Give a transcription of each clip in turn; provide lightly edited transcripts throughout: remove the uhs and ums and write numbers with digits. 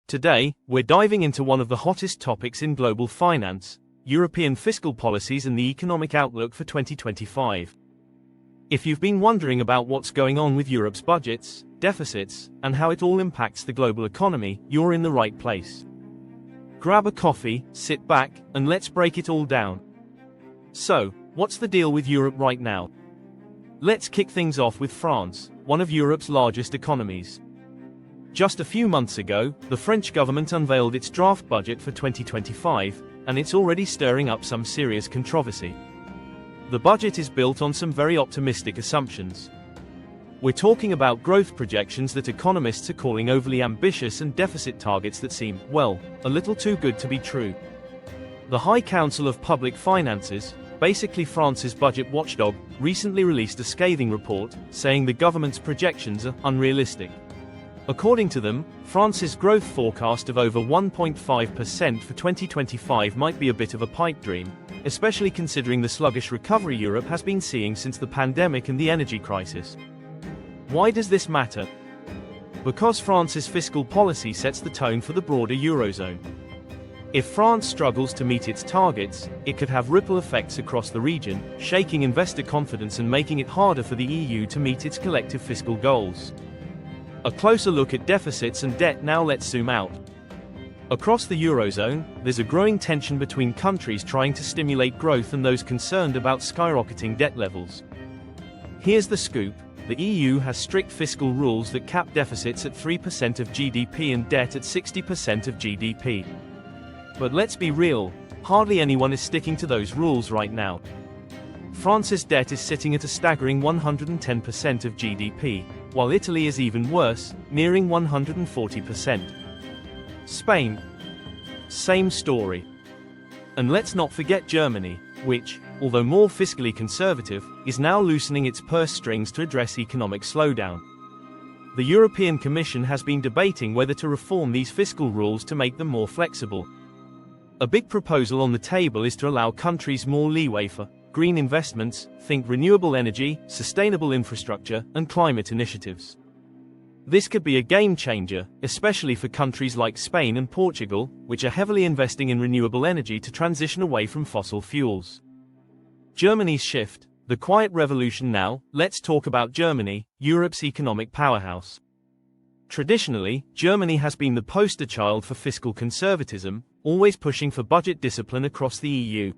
Today, we're diving into one of the hottest topics in global finance, European fiscal policies and the economic outlook for 2025. If you've been wondering about what's going on with Europe's budgets, deficits, and how it all impacts the global economy, you're in the right place. Grab a coffee, sit back, and let's break it all down. So, what's the deal with Europe right now? Let's kick things off with France, one of Europe's largest economies. Just a few months ago, the French government unveiled its draft budget for 2025, and it's already stirring up some serious controversy. The budget is built on some very optimistic assumptions. We're talking about growth projections that economists are calling overly ambitious and deficit targets that seem, well, a little too good to be true. The High Council of Public Finances, basically France's budget watchdog, recently released a scathing report saying the government's projections are unrealistic. According to them, France's growth forecast of over 1.5% for 2025 might be a bit of a pipe dream, especially considering the sluggish recovery Europe has been seeing since the pandemic and the energy crisis. Why does this matter? Because France's fiscal policy sets the tone for the broader Eurozone. If France struggles to meet its targets, it could have ripple effects across the region, shaking investor confidence and making it harder for the EU to meet its collective fiscal goals. A closer look at deficits and debt now. Let's zoom out. Across the Eurozone, there's a growing tension between countries trying to stimulate growth and those concerned about skyrocketing debt levels. Here's the scoop: the EU has strict fiscal rules that cap deficits at 3% of GDP and debt at 60% of GDP. But let's be real, hardly anyone is sticking to those rules right now. France's debt is sitting at a staggering 110% of GDP, while Italy is even worse, nearing 140%. Spain. Same story. And let's not forget Germany, which, although more fiscally conservative, is now loosening its purse strings to address economic slowdown. The European Commission has been debating whether to reform these fiscal rules to make them more flexible. A big proposal on the table is to allow countries more leeway for green investments, think renewable energy, sustainable infrastructure, and climate initiatives. This could be a game changer, especially for countries like Spain and Portugal, which are heavily investing in renewable energy to transition away from fossil fuels. Germany's shift, the quiet revolution now. Let's talk about Germany, Europe's economic powerhouse. Traditionally, Germany has been the poster child for fiscal conservatism, always pushing for budget discipline across the EU.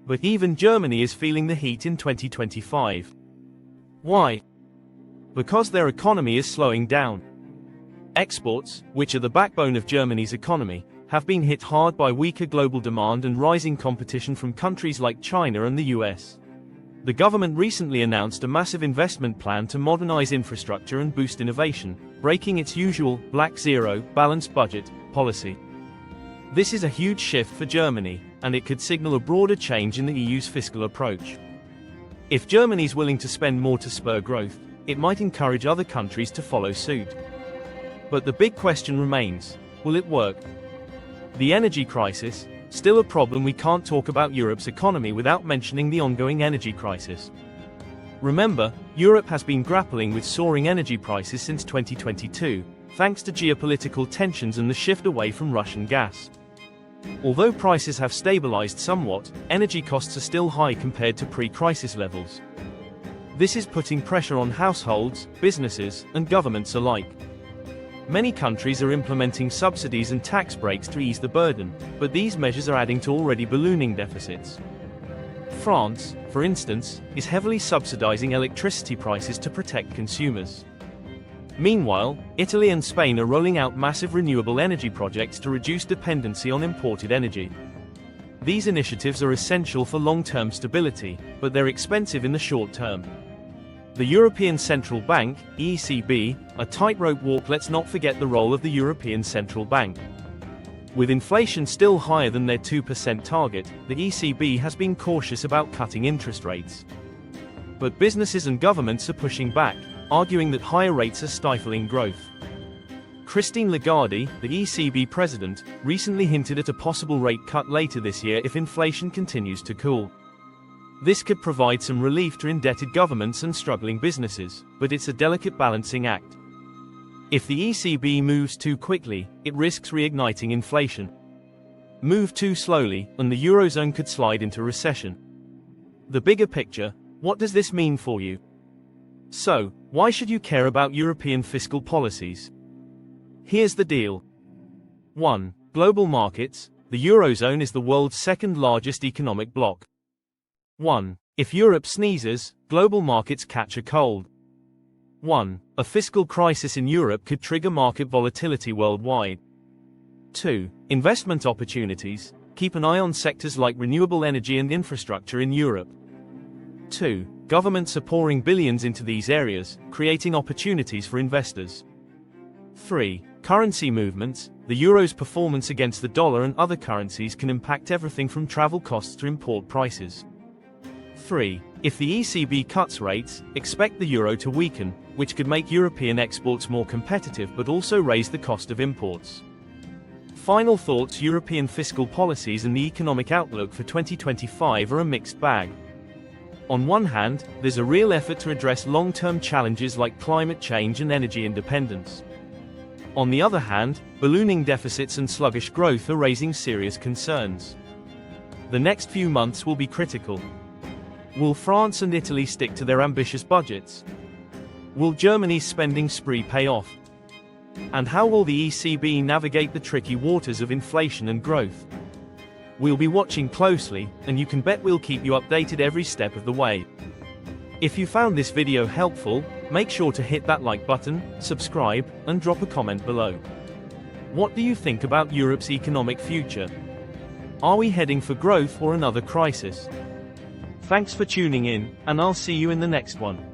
But even Germany is feeling the heat in 2025. Why? Because their economy is slowing down. Exports, which are the backbone of Germany's economy, have been hit hard by weaker global demand and rising competition from countries like China and the US. The government recently announced a massive investment plan to modernize infrastructure and boost innovation, breaking its usual black zero, balanced budget policy. This is a huge shift for Germany, and it could signal a broader change in the EU's fiscal approach. If Germany's willing to spend more to spur growth, it might encourage other countries to follow suit. But the big question remains: will it work? The energy crisis, still a problem. We can't talk about Europe's economy without mentioning the ongoing energy crisis. Remember, Europe has been grappling with soaring energy prices since 2022, thanks to geopolitical tensions and the shift away from Russian gas. Although prices have stabilized somewhat, energy costs are still high compared to pre-crisis levels. This is putting pressure on households, businesses, and governments alike. Many countries are implementing subsidies and tax breaks to ease the burden, but these measures are adding to already ballooning deficits. France, for instance, is heavily subsidizing electricity prices to protect consumers. Meanwhile, Italy and Spain are rolling out massive renewable energy projects to reduce dependency on imported energy. These initiatives are essential for long-term stability, but they're expensive in the short term. The European Central Bank, ECB, a tightrope walk. Let's not forget the role of the European Central Bank. With inflation still higher than their 2% target, the ECB has been cautious about cutting interest rates. But businesses and governments are pushing back, arguing that higher rates are stifling growth. Christine Lagarde, the ECB president, recently hinted at a possible rate cut later this year if inflation continues to cool. This could provide some relief to indebted governments and struggling businesses, but it's a delicate balancing act. If the ECB moves too quickly, it risks reigniting inflation. Move too slowly, and the Eurozone could slide into recession. The bigger picture: what does this mean for you? So, why should you care about European fiscal policies? Here's the deal. 1. Global markets. The Eurozone is the world's second largest economic bloc. 1. If Europe sneezes, global markets catch a cold. 1. A fiscal crisis in Europe could trigger market volatility worldwide. 2. Investment opportunities. Keep an eye on sectors like renewable energy and infrastructure in Europe. 2. Governments are pouring billions into these areas, creating opportunities for investors. 3. Currency movements. The euro's performance against the dollar and other currencies can impact everything from travel costs to import prices. 3. If the ECB cuts rates, expect the euro to weaken, which could make European exports more competitive but also raise the cost of imports. Final thoughts: European fiscal policies and the economic outlook for 2025 are a mixed bag. On one hand, there's a real effort to address long-term challenges like climate change and energy independence. On the other hand, ballooning deficits and sluggish growth are raising serious concerns. The next few months will be critical. Will France and Italy stick to their ambitious budgets? Will Germany's spending spree pay off? And how will the ECB navigate the tricky waters of inflation and growth? We'll be watching closely, and you can bet we'll keep you updated every step of the way. If you found this video helpful, make sure to hit that like button, subscribe, and drop a comment below. What do you think about Europe's economic future? Are we heading for growth or another crisis? Thanks for tuning in, and I'll see you in the next one.